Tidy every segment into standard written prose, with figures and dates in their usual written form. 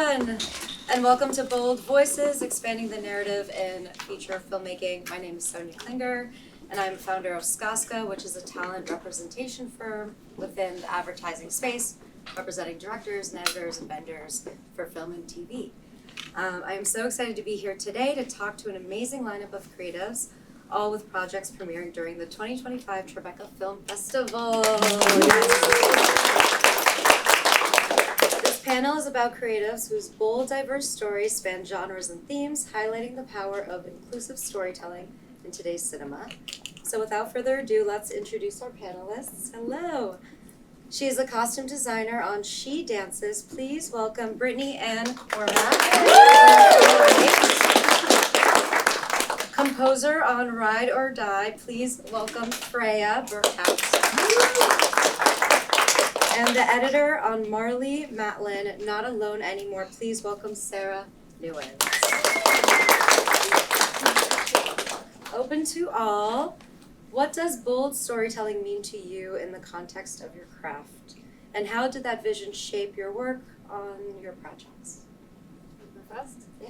everyone, and welcome to Bold Voices, expanding the narrative in feature filmmaking. My name is Sonya Klinger, and I'm founder of SKASKA, which is a talent representation firm within the advertising space, representing directors and editors and vendors for film and TV. I am so excited to be here today to talk to an amazing lineup of creatives, all with projects premiering during the 2025 Tribeca Film Festival. This panel is about creatives whose bold, diverse stories span genres and themes, highlighting the power of inclusive storytelling in today's cinema. So without further ado, let's introduce our panelists. Hello. She is a costume designer on She Dances. Please welcome Brittany and Cormack. Composer on Ride or Die. Please welcome Freya, Berkhout. And the editor on Marlee, Matlin, Not Alone Anymore. Please welcome Sara, Newens. Open to all. What does bold storytelling mean to you in the context of your craft? And how did that vision shape your work on your projects? First? Yeah.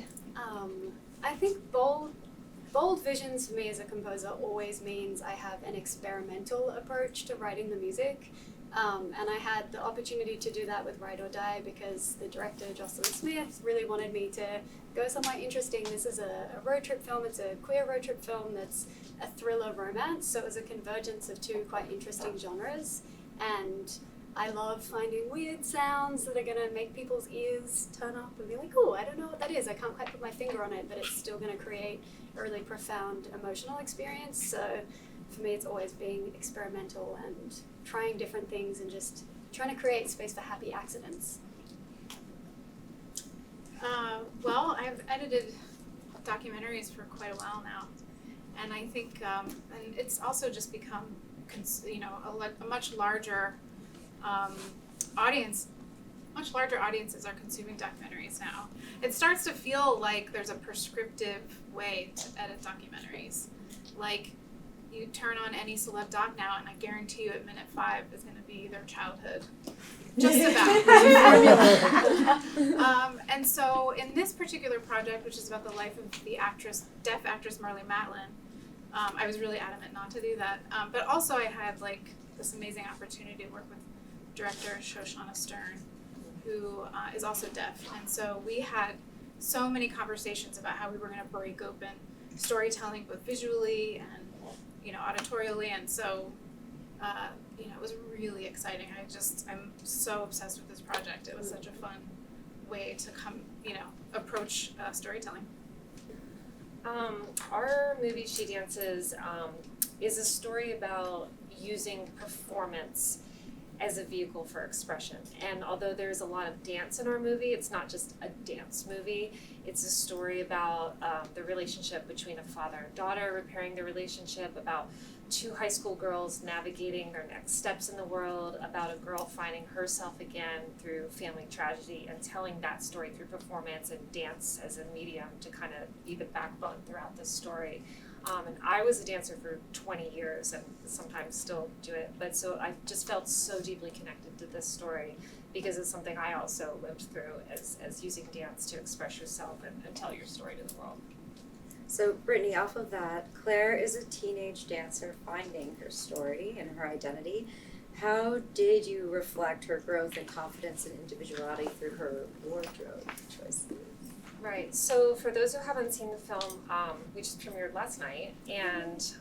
I think bold visions for me as a composer always means I have an experimental approach to writing the music. And I had the opportunity to do that with Ride or Die because the director, Jocelyn Smith, really wanted me to go somewhere interesting. This is a road trip film. It's a queer road trip film that's a thriller romance. So it was a convergence of two quite interesting genres. And I love finding weird sounds that are going to make people's ears turn up and be like, oh, I don't know what that is. I can't quite put my finger on it, but it's still going to create a really profound emotional experience. So for me, it's always being experimental and trying different things and just trying to create space for happy accidents. Well, I've edited documentaries for quite a while now, and I think, and it's also just become, a much larger audience. Much larger audiences are consuming documentaries now. It starts to feel like there's a prescriptive way to edit documentaries, like. You turn on any celeb doc now, and I guarantee you at minute 5 is going to be their childhood. Just about. And so in this particular project, which is about the life of the deaf actress Marlee Matlin, I was really adamant not to do that. But also I had this amazing opportunity to work with director Shoshana Stern, who is also deaf. And so we had so many conversations about how we were going to break open storytelling both visually and auditorially, and so it was really exciting. I'm so obsessed with this project. It was such a fun way to approach storytelling. Our movie She Dances is a story about using performance as a vehicle for expression. And although there's a lot of dance in our movie, it's not just a dance movie. It's a story about the relationship between a father and daughter, repairing the relationship, about 2 high school girls navigating their next steps in the world, about a girl finding herself again through family tragedy, and telling that story through performance and dance as a medium to kind of be the backbone throughout the story. And I was a dancer for 20 years and sometimes still do it, but so I just felt so deeply connected to this story because it's something I also lived through as using dance to express yourself and tell your story to the world. So Brittany, off of that, Claire is a teenage dancer finding her story and her identity. How did you reflect her growth and confidence and individuality through her wardrobe choices? Right, so for those who haven't seen the film, we just premiered last night, and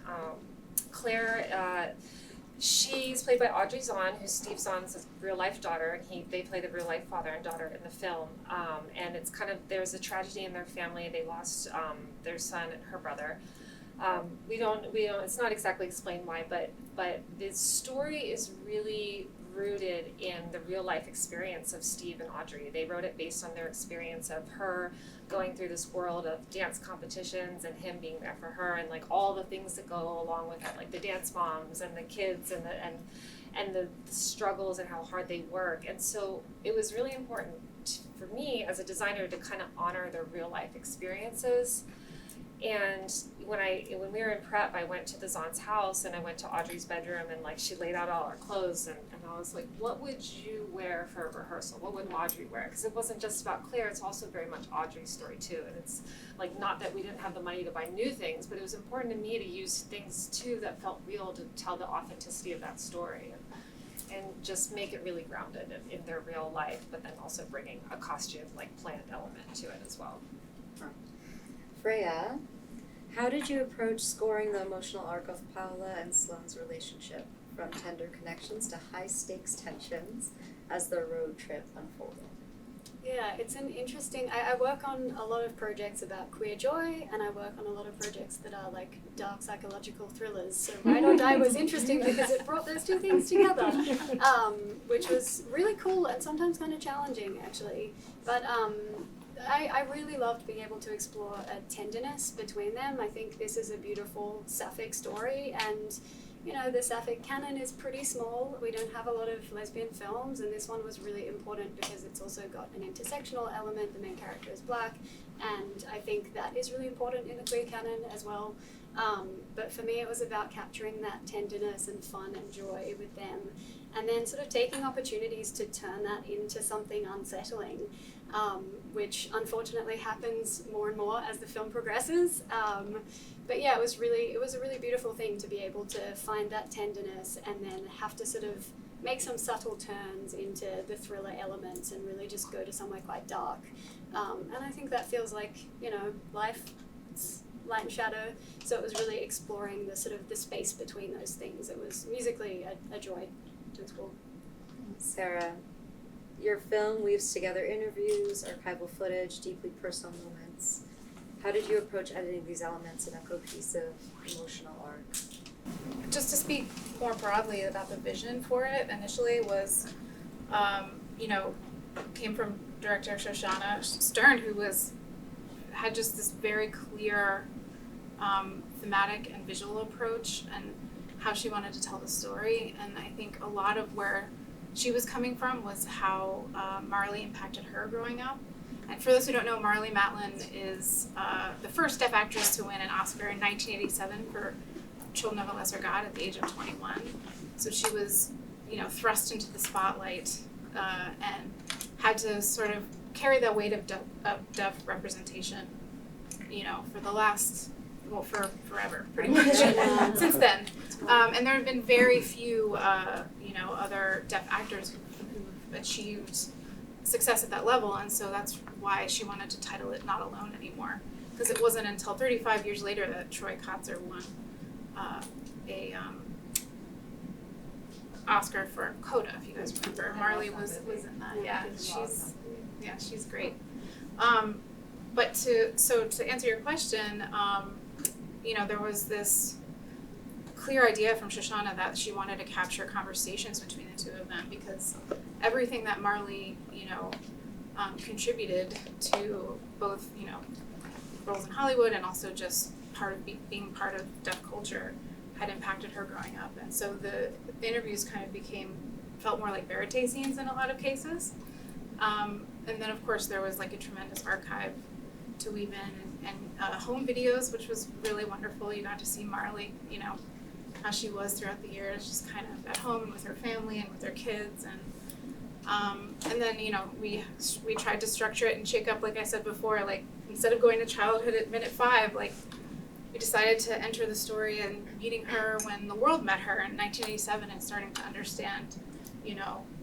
Claire, she's played by Audrey Zahn, who's Steve Zahn's real-life daughter, and they play the real-life father and daughter in the film, and it's there's a tragedy in their family. They lost their son and her brother. We don't, it's not exactly explained why, but the story is really rooted in the real life experience of Steve and Audrey. They wrote it based on their experience of her going through this world of dance competitions and him being there for her, and all the things that go along with it, the dance moms and the kids and the struggles and how hard they work. And so it was really important for me as a designer to kind of honor their real life experiences And when we were in prep, I went to the Zon's house and I went to Audrey's bedroom and like she laid out all our clothes and I was like, what would you wear for a rehearsal? What would Audrey wear? Because it wasn't just about Claire, it's also very much Audrey's story too. And it's like not that we didn't have the money to buy new things, but it was important to me to use things too that felt real to tell the authenticity of that story. And just make it really grounded in their real life, but then also bringing a costume like planned element to it as well. Freya, how did you approach scoring the emotional arc of Paula and Sloane's relationship, from tender connections to high-stakes tensions as their road trip unfolded? Yeah, it's an interesting, I work on a lot of projects about queer joy, and I work on a lot of projects that are like dark psychological thrillers. So Ride or Die was interesting because it brought those two things together, which was really cool and sometimes kind of challenging actually. But I really loved being able to explore a tenderness between them. I think this is a beautiful sapphic story, and you know, the sapphic canon is pretty small. We don't have a lot of lesbian films, and this one was really important because it's also got an intersectional element. The main character is black, and I think that is really important in the queer canon as well. But for me, it was about capturing that tenderness and fun and joy with them, and then sort of taking opportunities to turn that into something unsettling, which unfortunately happens more and more as the film progresses. But yeah, it was a really beautiful thing to be able to find that tenderness and then have to sort of make some subtle turns into the thriller elements and really just go to somewhere quite dark. And I think that feels like, you know, life, it's light and shadow. So it was really exploring the sort of the space between those things. It was musically a joy to explore. Sara, your film weaves together interviews, archival footage, deeply personal moments. How did you approach editing these elements in a cohesive emotional arc? Just to speak more broadly about the vision for it, initially was, came from director Shoshana Stern, who had just this very clear thematic and visual approach and how she wanted to tell the story. And I think a lot of where she was coming from was how Marlee impacted her growing up. And for those who don't know, Marlee Matlin is the first deaf actress to win an Oscar in 1987 for Children of a Lesser God at the age of 21. So she was, thrust into the spotlight and had to sort of carry the weight of deaf representation, for the last, for forever, pretty much, since then. And there have been very few, other deaf actors who've achieved success at that level, and so that's why she wanted to title it Not Alone Anymore, because it wasn't until 35 years later that Troy Kotsur won a Oscar for Coda, if you guys remember. Marlee was in that. She's great. But to answer your question, there was this clear idea from Shoshana that she wanted to capture conversations between the two of them, because everything that Marlee, contributed to both, roles in Hollywood and also just being part of deaf culture had impacted her growing up. And so the interviews kind of felt more like verite scenes in a lot of cases. And then of course there was like a tremendous archive to weave in and home videos, which was really wonderful. You got to see Marlee, how she was throughout the years, just kind of at home with her family and with her kids. And then, we tried to structure it and shake up, like I said before, like instead of going to childhood at minute 5, like we decided to enter the story and meeting her when the world met her in 1987 and starting to understand,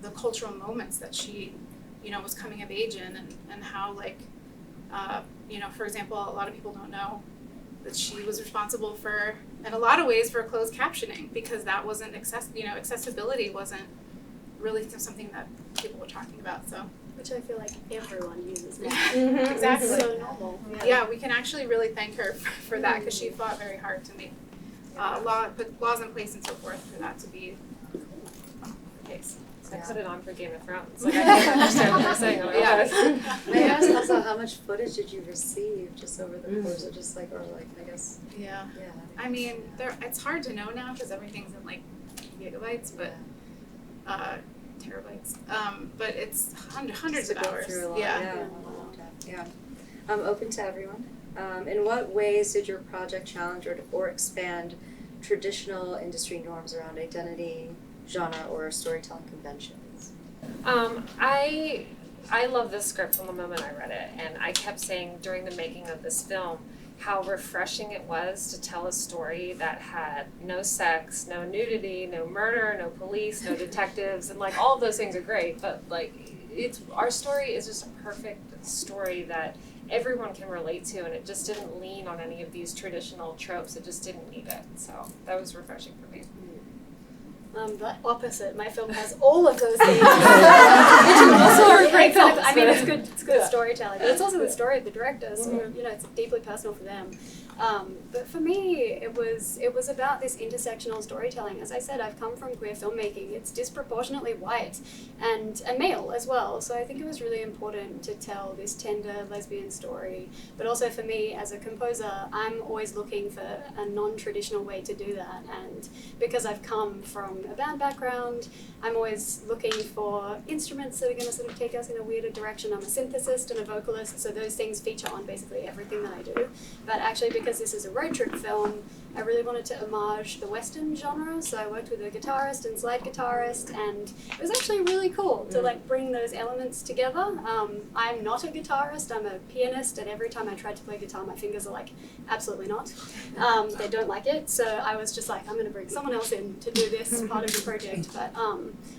the cultural moments that she, was coming of age in, and how like, for example, a lot of people don't know that she was responsible for, in a lot of ways, for closed captioning, because that wasn't accessibility wasn't really something that people were talking about. So, which I feel like everyone uses now. Exactly. It's so normal. Yeah, we can actually really thank her for that, because she fought very hard to make put laws in place and so forth for that to be the case. I put it on for Game of Thrones. Like, I can't understand what they're saying. May I ask also, how much footage did you receive just over the course of Yeah. I mean, it's hard to know now because everything's in like gigabytes, but terabytes. But it's hundreds of hours. Yeah. Open to everyone. In what ways did your project challenge or expand traditional industry norms around identity, genre, or storytelling conventions? I love this script from the moment I read it, and I kept saying during the making of this film how refreshing it was to tell a story that had no sex, no nudity, no murder, no police, no detectives, and like all of those things are great, but like our story is just a perfect story that everyone can relate to, and it just didn't lean on any of these traditional tropes. It just didn't need it, so that was refreshing for me. The opposite. My film has all of those things. Also are great films. I mean, it's good storytelling, but it's also the story of the director, so it's deeply personal for them. But for me, it was about this intersectional storytelling. As I said, I've come from queer filmmaking. It's disproportionately white and male as well. So I think it was really important to tell this tender lesbian story. But also for me, as a composer, I'm always looking for a non-traditional way to do that. And because I've come from a band background, I'm always looking for instruments that are going to sort of take us in a weirder direction. I'm a synthesist and a vocalist, so those things feature on basically everything that I do. But actually, because this is a road trip film, I really wanted to homage the Western genre, so I worked with a guitarist and slide guitarist, and it was actually really cool to like bring those elements together. I'm not a guitarist, I'm a pianist, and every time I tried to play guitar, my fingers are like, absolutely not. They don't like it, so I was just like, I'm going to bring someone else in to do this part of the project.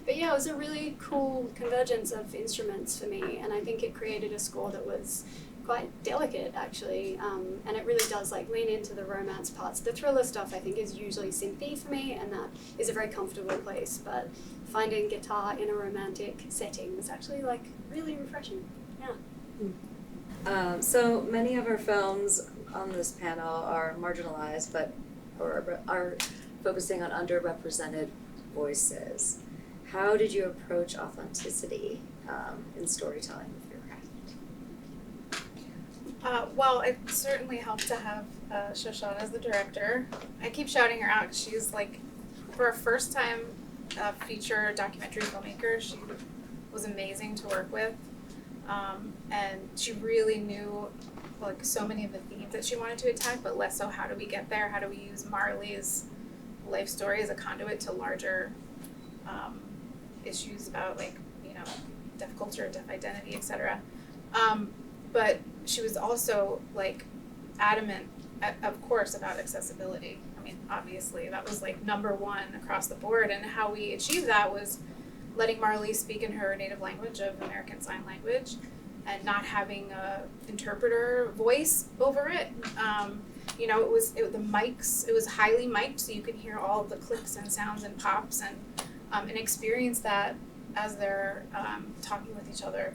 But yeah, it was a really cool convergence of instruments for me, and I think it created a score that was quite delicate actually, and it really does like lean into the romance parts. The thriller stuff I think is usually synthy for me, and that is a very comfortable place, but finding guitar in a romantic setting was actually like really refreshing. So many of our films on this panel are marginalized, or are focusing on underrepresented voices. How did you approach authenticity in storytelling with your craft? Well, it certainly helped to have Shoshana as the director. I keep shouting her out because she's like, for a first time feature documentary filmmaker, she was amazing to work with. And she really knew like so many of the themes that she wanted to attack, but less so how do we get there? How do we use Marlee's life story as a conduit to larger issues about like, deaf culture, deaf identity, etc. But she was also like adamant, of course, about accessibility. I mean, obviously that was like number one across the board, and how we achieved that was letting Marlee speak in her native language of American Sign Language and not having a interpreter voice over it. The mics, it was highly mic'd, so you could hear all of the clicks and sounds and pops and experience that as they're talking with each other.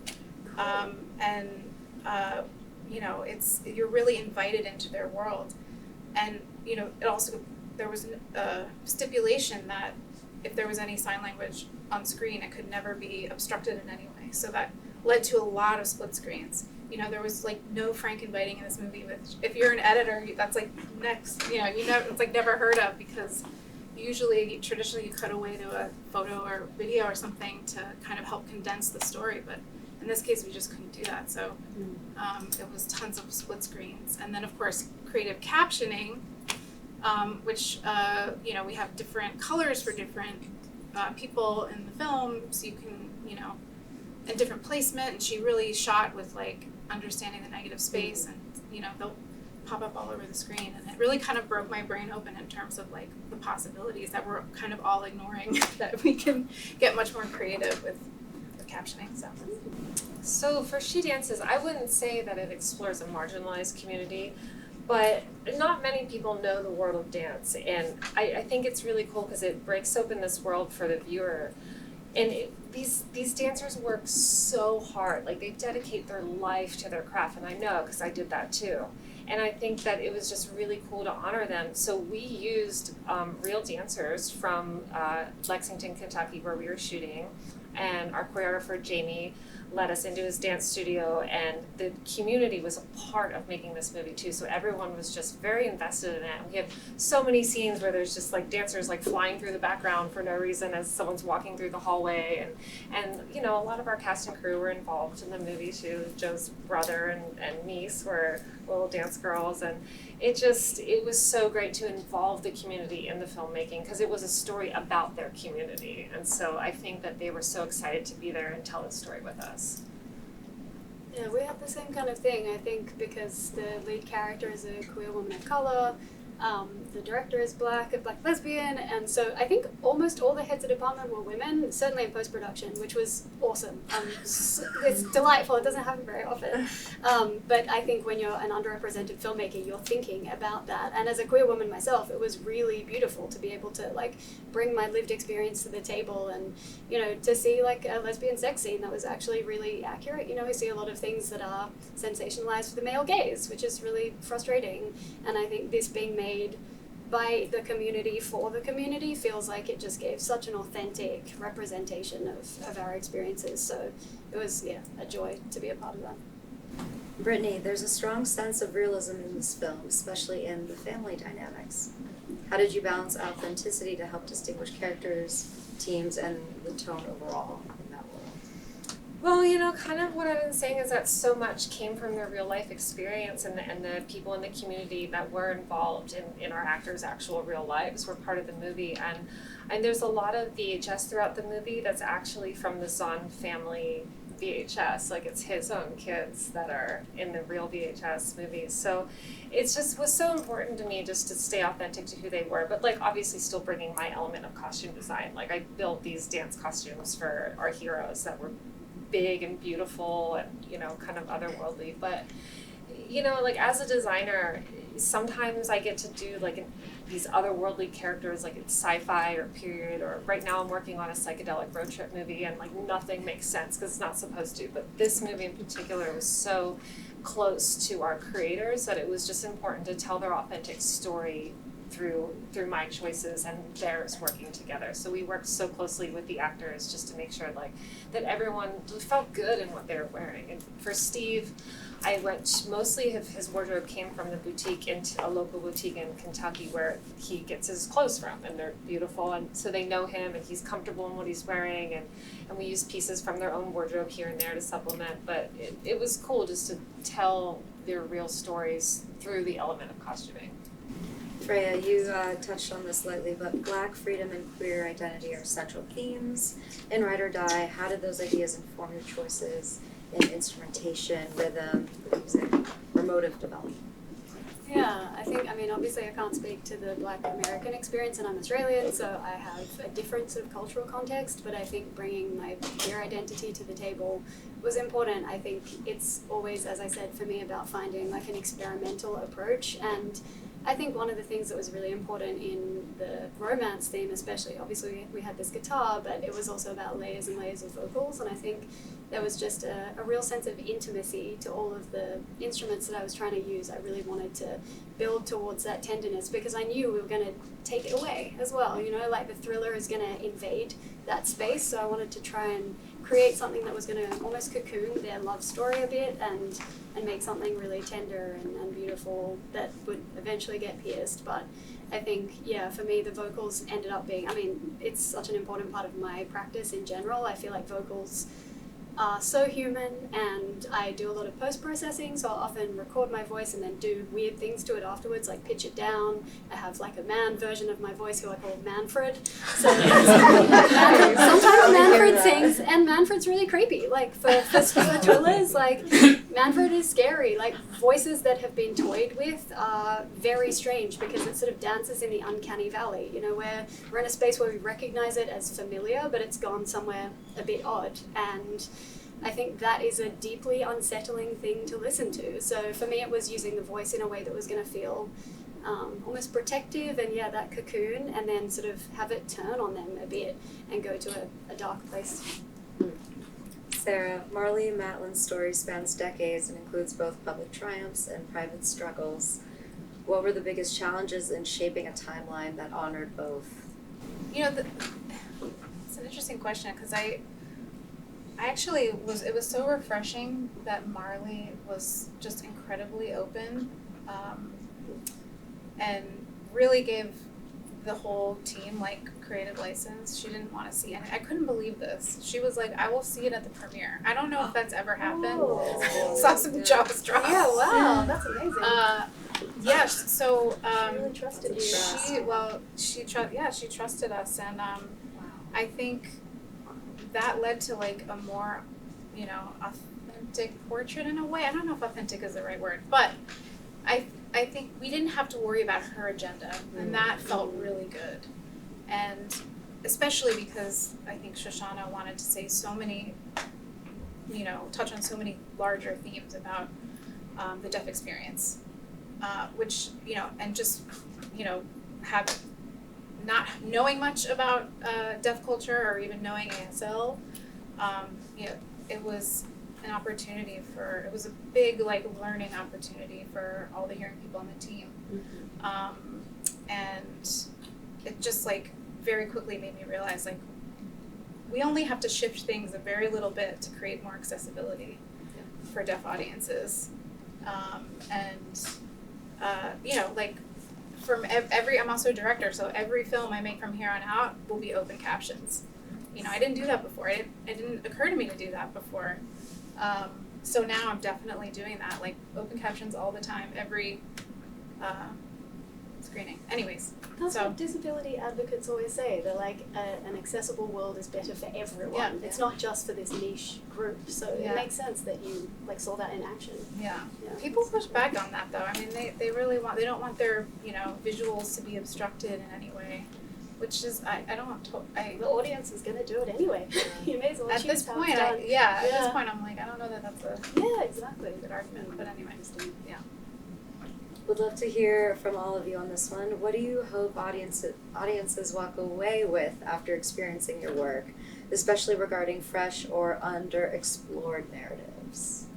You're really invited into their world. And, it also, there was a stipulation that if there was any sign language on screen, it could never be obstructed in any way. So that led to a lot of split screens. There was like no frankenbiting in this movie, which if you're an editor, that's like next, it's like never heard of, because traditionally you cut away to a photo or video or something to kind of help condense the story, but in this case we just couldn't do that, so it was tons of split screens. And then of course creative captioning, which we have different colors for different people in the film, so you can, and different placement, and she really shot with like understanding the negative space, and they'll pop up all over the screen, and it really kind of broke my brain open in terms of like the possibilities that we're kind of all ignoring, that we can get much more creative with captioning. So for She Dances, I wouldn't say that it explores a marginalized community, but not many people know the world of dance, and I think it's really cool because it breaks open this world for the viewer. And these dancers work so hard, like they dedicate their life to their craft, and I know because I did that too. And I think that it was just really cool to honor them. So we used real dancers from Lexington, Kentucky, where we were shooting. and our choreographer Jamie led us into his dance studio, and the community was a part of making this movie too, so everyone was just very invested in it. We have so many scenes where there's just like dancers like flying through the background for no reason as someone's walking through the hallway, and you know, a lot of our cast and crew were involved in the movie too. Joe's brother and niece were little dance girls, and it was so great to involve the community in the filmmaking because it was a story about their community, and so I think that they were so excited to be there and tell the story with us. Yeah, we have the same kind of thing, I think, because the lead character is a queer woman of color, the director is black, a black lesbian, and so I think almost all the heads of department were women, certainly in post-production, which was awesome. It's delightful, it doesn't happen very often. But I think when you're an underrepresented filmmaker, you're thinking about that. And as a queer woman myself, it was really beautiful to be able to like bring my lived experience to the table, and you know, to see like a lesbian sex scene that was actually really accurate. You know, we see a lot of things that are sensationalized for the male gaze, which is really frustrating. And I think this being made by the community for the community feels like it just gave such an authentic representation of our experiences. So it was, yeah, a joy to be a part of that. Brittany, there's a strong sense of realism in this film, especially in the family dynamics. How did you balance authenticity to help distinguish characters, teams, and the tone overall in that world? Well, you know, kind of what I've been saying is that so much came from their real life experience, and the people in the community that were involved in our actors' actual real lives were part of the movie. And there's a lot of VHS throughout the movie that's actually from the Zahn family VHS, like it's his own kids that are in the real VHS movies. So it's just was so important to me just to stay authentic to who they were, but like obviously still bringing my element of costume design. Like I built these dance costumes for our heroes that were big and beautiful and, you know, kind of otherworldly. But, you know, like as a designer, sometimes I get to do like these otherworldly characters, like it's sci-fi or period, or right now I'm working on a psychedelic road trip movie, and like nothing makes sense because it's not supposed to. But this movie in particular was so close to our creators that it was just important to tell their authentic story through my choices and theirs working together. So we worked so closely with the actors just to make sure like that everyone felt good in what they were wearing. And for Steve, I went mostly his wardrobe came from the boutique into a local boutique in Kentucky where he gets his clothes from, and they're beautiful, and so they know him and he's comfortable in what he's wearing, and we use pieces from their own wardrobe here and there to supplement. But it was cool just to tell their real stories through the element of costuming. Freya, you touched on this lightly, but Black, freedom, and queer identity are central themes in Ride or Die. How did those ideas inform your choices in instrumentation, rhythm, music, or motive development? Yeah, I mean, obviously I can't speak to the Black American experience, and I'm Australian, so I have a difference of cultural context, but I think bringing my queer identity to the table was important. I think it's always, as I said, for me about finding like an experimental approach, and I think one of the things that was really important in the romance theme especially, obviously we had this guitar, but it was also about layers and layers of vocals, and I think there was just a real sense of intimacy to all of the instruments that I was trying to use. I really wanted to build towards that tenderness because I knew we were going to take it away as well, you know, like the thriller is going to invade that space, so I wanted to try and create something that was going to almost cocoon their love story a bit and make something really tender and beautiful that would eventually get pierced. But I think, yeah, for me, the vocals ended up being, I mean, it's such an important part of my practice in general. I feel like vocals are so human, and I do a lot of post-processing, so I'll often record my voice and then do weird things to it afterwards, like pitch it down. I have like a man version of my voice who I call Manfred. So sometimes Manfred sings, and Manfred's really creepy. Like for thrillers, like Manfred is scary. Like voices that have been toyed with are very strange because it sort of dances in the uncanny valley, you know, where we're in a space where we recognize it as familiar, but it's gone somewhere a bit odd. And I think that is a deeply unsettling thing to listen to. So for me, it was using the voice in a way that was going to feel almost protective and, yeah, that cocoon, and then sort of have it turn on them a bit and go to a dark place. Sara, Marlee Matlin's story spans decades and includes both public triumphs and private struggles. What were the biggest challenges in shaping a timeline that honored both? You know, it's an interesting question because It was so refreshing that Marlee was just incredibly open, and really gave the whole team like creative license. She didn't want to see it. I couldn't believe this. She was like, I will see it at the premiere. I don't know if that's ever happened. Oh. Saw some jaws drop. Yeah, wow, that's amazing. Yeah, so She really trusted you. she trusted us, and I think that led to like a more, you know, authentic portrait in a way. I don't know if authentic is the right word, but I think we didn't have to worry about her agenda, and that felt really good. And especially because I think Shoshana wanted to say so many, you know, touch on so many larger themes about the deaf experience, which, you know, and just, you know, have not knowing much about deaf culture or even knowing ASL, you know, it was an opportunity it was a big like learning opportunity for all the hearing people on the team. And it just like very quickly made me realize like we only have to shift things a very little bit to create more accessibility for deaf audiences. You know, like from I'm also a director, so every film I make from here on out will be open captions. You know, I didn't do that before. It didn't occur to me to do that before. So now I'm definitely doing that, like open captions all the time, every screening. Anyways, That's what disability advocates always say. They're like, an accessible world is better for everyone. Yeah. It's not just for this niche group. So it makes sense that you like saw that in action. Yeah. Yeah. People push back on that though. I mean, they really they don't want their, you know, visuals to be obstructed in any way, which is, I don't want to, The audience is gonna do it anyway. You may as well at choose this how point, it's done. at this point I'm like, I don't know that that's a Yeah, exactly. good argument, but anyway, yeah. Would love to hear from all of you on this one. What do you hope audiences walk away with after experiencing your work, especially regarding fresh or underexplored narratives?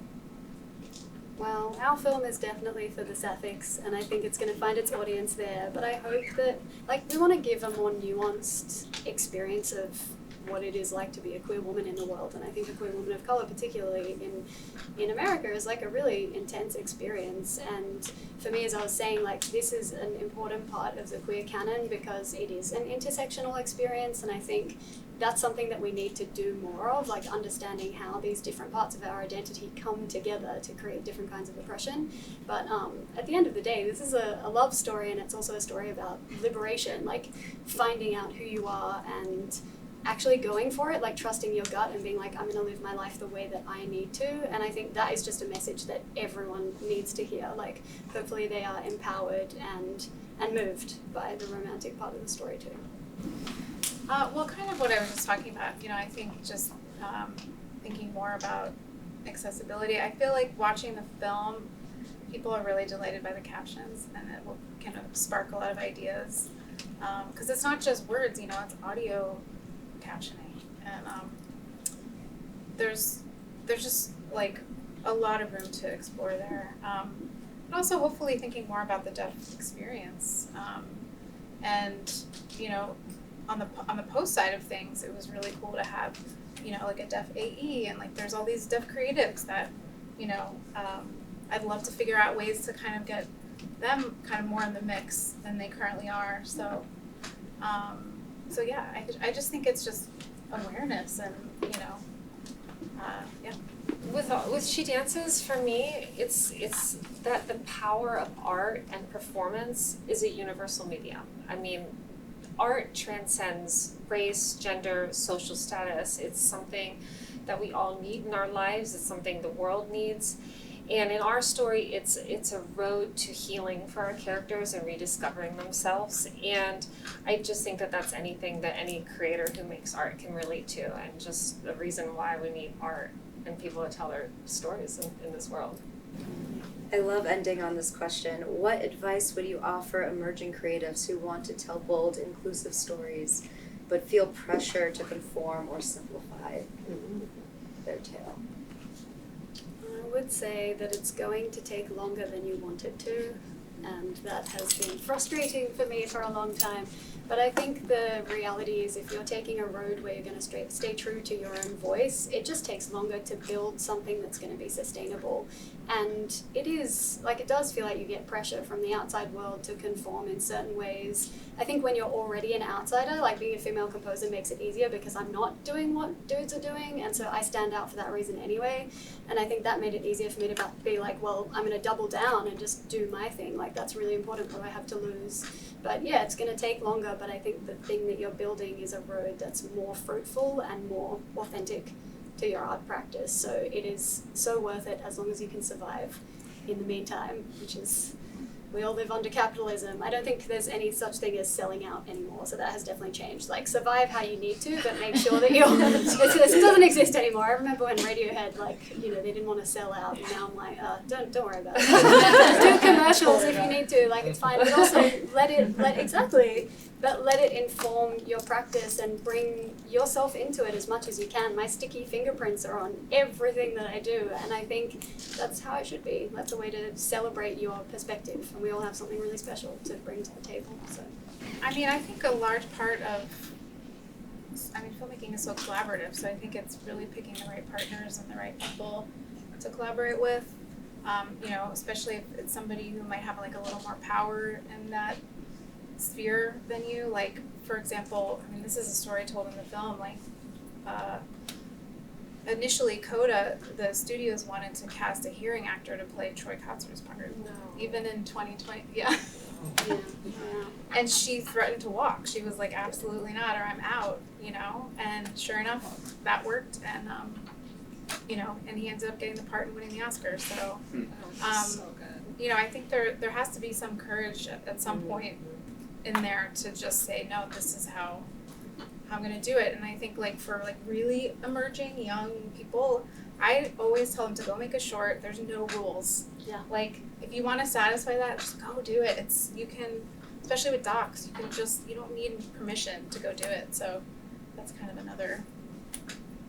Well, our film is definitely for the sapphics, and I think it's going to find its audience there. But I hope that, like, we want to give a more nuanced experience of what it is like to be a queer woman in the world. And I think a queer woman of color, particularly in America, is like a really intense experience. And for me, as I was saying, like, this is an important part of the queer canon because it is an intersectional experience, and I think that's something that we need to do more of, like understanding how these different parts of our identity come together to create different kinds of oppression. But at the end of the day, this is a love story, and it's also a story about liberation, like finding out who you are and actually going for it, like trusting your gut and being like, I'm going to live my life the way that I need to. And I think that is just a message that everyone needs to hear. Like, hopefully they are empowered and moved by the romantic part of the story too. Well, kind of what I was just talking about, you know, I think just thinking more about accessibility. I feel like watching the film, people are really delighted by the captions, and it will kind of spark a lot of ideas. Because it's not just words, you know, it's audio captioning. And there's just like a lot of room to explore there. And also hopefully thinking more about the deaf experience. And, you know, on the post side of things, it was really cool to have, you know, like a deaf AE, and like there's all these deaf creatives that, you know, I'd love to figure out ways to kind of get them kind of more in the mix than they currently are. So, so yeah, I just think it's just awareness and, you know, yeah. With She Dances, for me, it's that the power of art and performance is a universal medium. I mean, art transcends race, gender, social status. It's something that we all need in our lives. It's something the world needs. And in our story, it's a road to healing for our characters and rediscovering themselves. And I just think that that's anything that any creator who makes art can relate to, and just the reason why we need art and people to tell their stories in this world. I love ending on this question. What advice would you offer emerging creatives who want to tell bold, inclusive stories, but feel pressure to conform or simplify their tale? I would say that it's going to take longer than you want it to, and that has been frustrating for me for a long time. But I think the reality is if you're taking a road where you're going to stay true to your own voice, it just takes longer to build something that's going to be sustainable. And it is, like, it does feel like you get pressure from the outside world to conform in certain ways. I think when you're already an outsider, like being a female composer makes it easier because I'm not doing what dudes are doing, and so I stand out for that reason anyway. And I think that made it easier for me to be like, well, I'm going to double down and just do my thing. Like, that's really important. What do I have to lose? But yeah, it's going to take longer, but I think the thing that you're building is a road that's more fruitful and more authentic to your art practice. So it is so worth it as long as you can survive in the meantime, which is, we all live under capitalism. I don't think there's any such thing as selling out anymore, so that has definitely changed. Like, survive how you need to, but make sure that you're, it doesn't exist anymore. I remember when Radiohead, like, you know, they didn't want to sell out, and now I'm like, don't worry about it. Do commercials if you need to, like, it's fine. But also, let it inform your practice and bring yourself into it as much as you can. My sticky fingerprints are on everything that I do, and I think that's how it should be. That's a way to celebrate your perspective, and we all have something really special to bring to the table. So, I mean, I think a large part of, filmmaking is so collaborative, so I think it's really picking the right partners and the right people to collaborate with. You know, especially if it's somebody who might have like a little more power in that sphere than you. Like, for example, I mean, this is a story told in the film, like, initially Coda, the studios wanted to cast a hearing actor to play Troy Kotzer's part. No. Even in 2020, yeah. yeah. And she threatened to walk. She was like, absolutely not, or I'm out, you know? And sure enough, that worked, and, you know, and he ended up getting the part and winning the Oscar, so, So good. you know, I think there has to be some courage at some point in there to just say, no, this is how I'm gonna do it. And I think, like, for like really emerging young people, I always tell them to go make a short. There's no rules. Yeah. Like, if you want to satisfy that, just go do it. You can, especially with docs, you don't need permission to go do it. So that's kind of another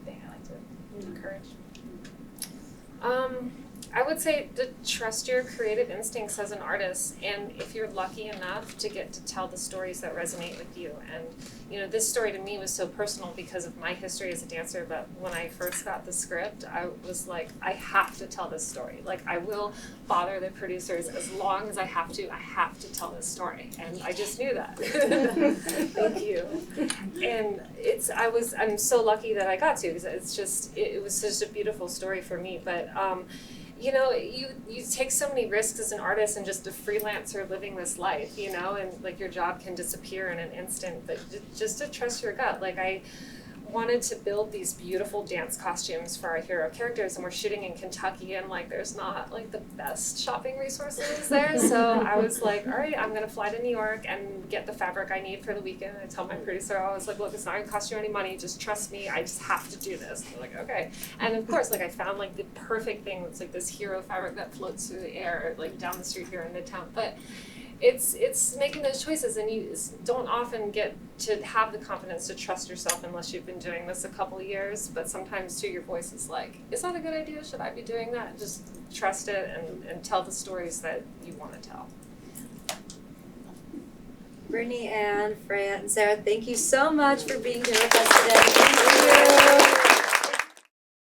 thing I like to encourage. I would say to trust your creative instincts as an artist, and if you're lucky enough to get to tell the stories that resonate with you. And, you know, this story to me was so personal because of my history as a dancer, but when I first got the script, I was like, I have to tell this story. Like, I will bother the producers as long as I have to tell this story. And I just knew that. Thank you. And I'm so lucky that I got to, because it was such a beautiful story for me. But, you know, you take so many risks as an artist and just a freelancer living this life, you know, and like your job can disappear in an instant, but just to trust your gut. Like, I wanted to build these beautiful dance costumes for our hero characters, and we're shooting in Kentucky, and like there's not like the best shopping resources there, so I was like, all right, I'm gonna fly to New York and get the fabric I need for the weekend. I tell my producer, I was like, look, it's not gonna cost you any money, just trust me, I just have to do this. And they're like, okay. And of course, like, I found like the perfect thing that's like this hero fabric that floats through the air, like down the street here in Midtown. But it's making those choices, and you don't often get to have the confidence to trust yourself unless you've been doing this a couple years. But sometimes too, your voice is like, is that a good idea? Should I be doing that? Just trust it and tell the stories that you want to tell. Brittany and Freya and Sara, thank you so much for being here with us today. Thank you.